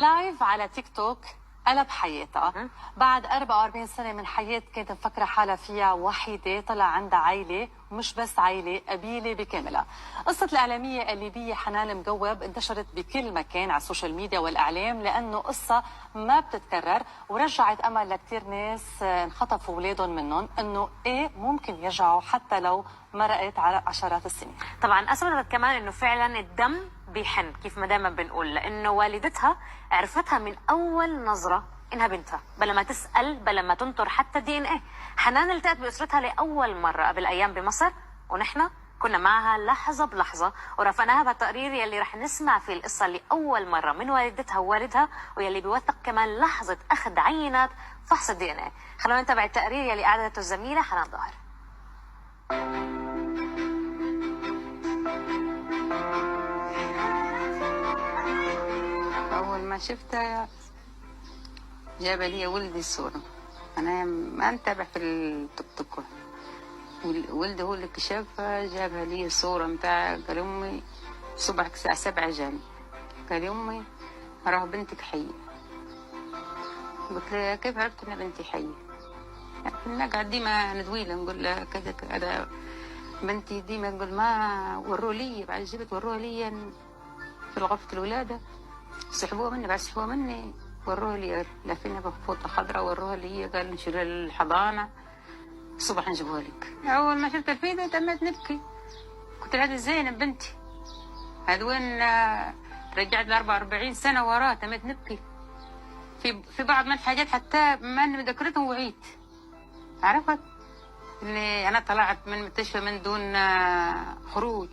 لايف على تيك توك قلب حياتها. بعد 44 سنة من حياة كانت مفكرة حالها فيها وحيدة، طلع عندها عائلة، ومش بس عائلة، قبيلة بكاملها. قصة الإعلامية الليبية حنان مجوب انتشرت بكل مكان على السوشيال ميديا والإعلام، لأنه قصة ما بتتكرر ورجعت أمل لكتير ناس انخطفوا أولادهم منهم أنه إيه ممكن يرجعوا حتى لو مرقت على عشرات السنين. طبعا أثبتت كمان أنه فعلا الدم بيحن، كيف ما دائما بنقول، لأنه والدتها عرفتها من أول نظرة إنها بنتها، بلا ما تسأل، بلا ما تنطر حتى دي ان ايه. حنان التقت بأسرتها لأول مرة قبل أيام بمصر، ونحن كنا معها لحظة بلحظة ورافقناها بهالتقرير يلي رح نسمع فيه القصة لأول مرة من والدتها ووالدها، ويلي بيوثق كمان لحظة أخذ عينات فحص الدي ان ايه. خلونا نتابع التقرير يلي أعدته الزميلة حنان ظاهر. أول ما شفتها جاب لي ولدي الصورة، أنا ما انتبه في التيك توك، ولدي هو اللي كشفها، جابها لي الصورة متاع، قال أمي صبح الساعة 7 جاني، قال أمي راه بنتك حية. قلت له كيف عرفت إن بنتي حية؟ كنا قاعد ديما ندويله نقول له كذا كذا بنتي، ديما نقول ما وروا لي، بعد جبت وروها لي في غرفة الولادة، سحبوها مني، بعد سحبوها مني وروها لي لافينها بفوطة خضراء، وروها لي، قال نشيلها للحضانة الصبح نجيبوها لك. أول ما شفت الفيديو تمت نبكي، قلت هذه زينب بنتي، هذا وين رجعت ل 44 سنة وراه، تمت نبكي في بعض من الحاجات حتى ما اني ذكرتهم وعيت. عرفت اللي انا طلعت من المستشفى من دون خروج،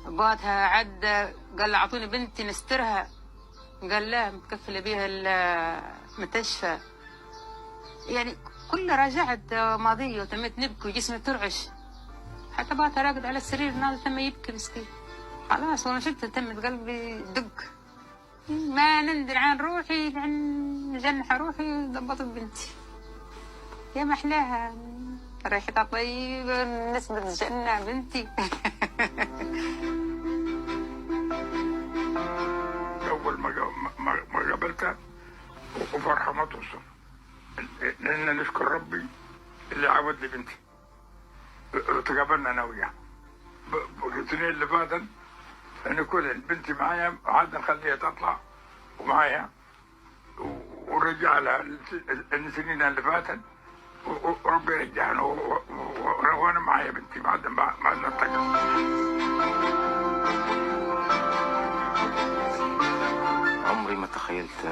بعدها عد قال اعطوني بنتي نسترها، قال لا متكفله بها المستشفى. يعني كل راجعت ماضيه وتمت نبكي وجسمي ترعش، حتى بعدها راقد على السرير ناضل تم يبكي مسكين. خلاص وانا شفت تمت قلبي دق، ما نندر عن روحي لان جنح روحي ضبطت بنتي. يا محلاها ريحتها طيبه، نسمة الجنة بنتي. اول ما قابلتها وفرحه ما توصف، لان نشكر ربي اللي عود لي بنتي. تقابلنا انا وياها السنين اللي فاتت، ان كل بنتي معايا عاد نخليها تطلع ومعايا، ورجع لها السنين اللي فاتت، وربي يرجعنا وانا معايا بنتي بعد ما نتقل. عمري ما تخيلت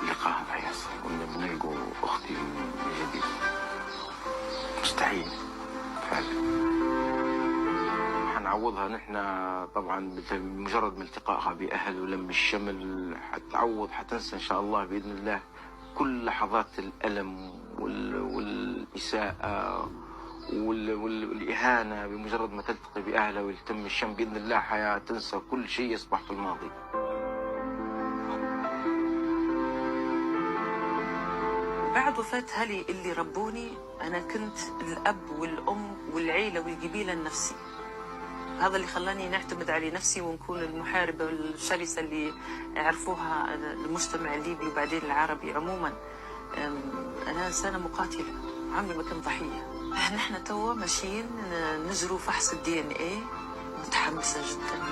لقاها بحياة وإن بنلقوا أختي من جديد، مستحيل فعلا. حنعوضها نحن طبعا بمجرد من التقائها بأهل ولم الشمل، حتعوض، حتنسى إن شاء الله بإذن الله كل لحظات الألم والإساءة والإهانة. بمجرد ما تلتقي بأهلها ويتم الشم بإذن الله حتنسى كل شيء يصبح في الماضي. بعد وفاة هلي اللي ربوني أنا كنت الأب والأم والعيلة والقبيلة النفسي. هذا اللي خلاني نعتمد على نفسي ونكون المحاربة الشرسة اللي عرفوها المجتمع الليبي وبعدين العربي عموما. أنا إنسانة مقاتلة، عمري ما كنت ضحية. نحن توا ماشيين نجروا فحص الدي ان ايه، متحمسة جدا،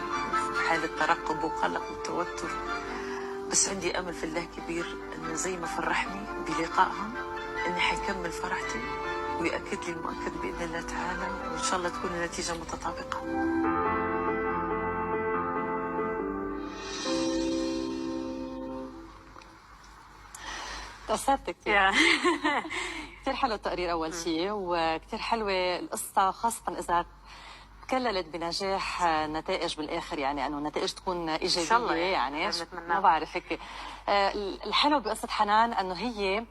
حالة ترقب وقلق وتوتر، بس عندي أمل في الله كبير إنه زي ما فرحني بلقائهم إني حيكمل فرحتي ويأكد لي المؤكد بإذن الله تعالى، وإن شاء الله تكون النتيجة متطابقة. تأثرت كثير. كثير حلو التقرير أول شيء، وكثير حلوة القصة، خاصة إذا تكللت بنجاح نتائج بالآخر، يعني أنه النتائج تكون إيجابية. إن شاء الله يعني ما بعرف هيك. الحلو بقصة حنان أنه هي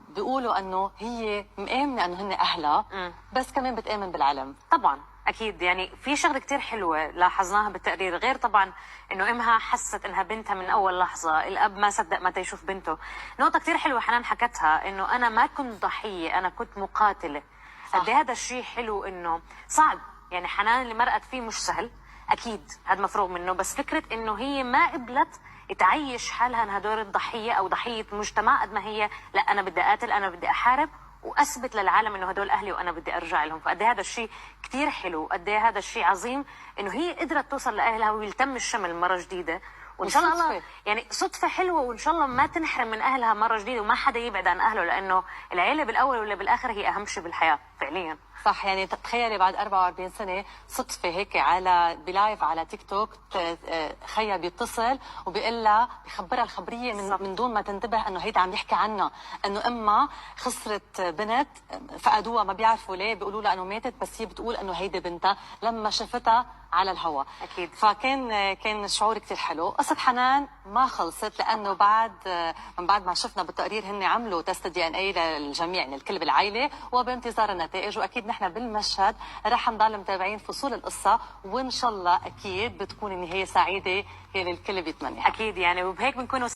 بيقولوا أنه هي مآمنة أنه هن أهلها، بس كمان بتآمن بالعلم. طبعا اكيد، يعني في شغله كتير حلوه لاحظناها بالتقرير، غير طبعا انه امها حست انها بنتها من اول لحظه، الاب ما صدق متى يشوف بنته. نقطه كتير حلوه حنان حكتها، انه انا ما كنت ضحيه، انا كنت مقاتله. قد هذا الشيء حلو، انه صعب، يعني حنان اللي مرقت فيه مش سهل اكيد، هذا مفروغ منه، بس فكره انه هي ما قبلت تعيش حالها انها دور الضحيه او ضحيه مجتمع قد ما هي لا انا بدي اقاتل، انا بدي احارب واثبت للعالم انه هدول اهلي وانا بدي ارجع لهم. فقد هذا الشيء كثير حلو، قد هذا الشيء عظيم انه هي قدرت توصل لاهلها ويتم الشمل مره جديده. وان شاء الله وصدفة. يعني صدفه حلوه، وان شاء الله ما تنحرم من اهلها مره جديده وما حدا يبعد عن اهله، لانه العيله بالاول ولا بالاخر هي اهم شيء بالحياه فعليا. صح. يعني تخيلي بعد 44 سنة صدفة هيك على بلايف على تيك توك خيا بيتصل وبيقول لها بخبرها الخبرية من دون ما تنتبه انه هيدا عم يحكي عنها، انه امها خسرت بنت فقدوها ما بيعرفوا ليه، بيقولوا لها انه ماتت بس هي بتقول انه هيدي بنتها لما شفتها على الهواء. اكيد. كان شعور كثير حلو. قصة حنان ما خلصت لانه من بعد ما شفنا بالتقرير هن عملوا تست دي ان اي للجميع، يعني الكل بالعائلة، وبانتظار النتائج. واكيد نحن بالمشهد رح نضل متابعين فصول القصة، وان شاء الله اكيد بتكون النهاية سعيدة اللي الكل بيتمناها. اكيد يعني، وبهيك بنكون